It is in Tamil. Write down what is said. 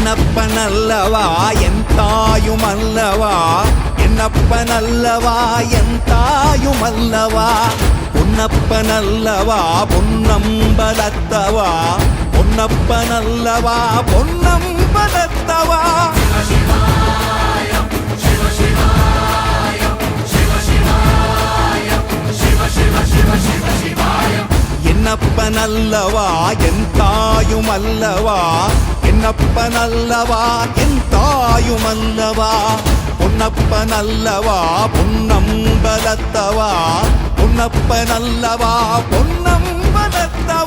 என்னப்பனல்லவா என் தாயுமல்லவா, என்னப்பனல்லவா என் தாயுமல்லவா, பொன்னப்பனல்லவா பொன்னம்பலத்தவா, பொன்னப்பனல்லவா பொன்னம்பலத்தவா. என்னப்பனல்லவா என் தாயுமல்லவா, என்னப்பனல்லவா என் தாயுமல்லவா, பொன்னப்பனல்லவா பொன்னம்பலத்தவா, பொன்னப்பனல்லவா பொன்னம்பலத்தவா.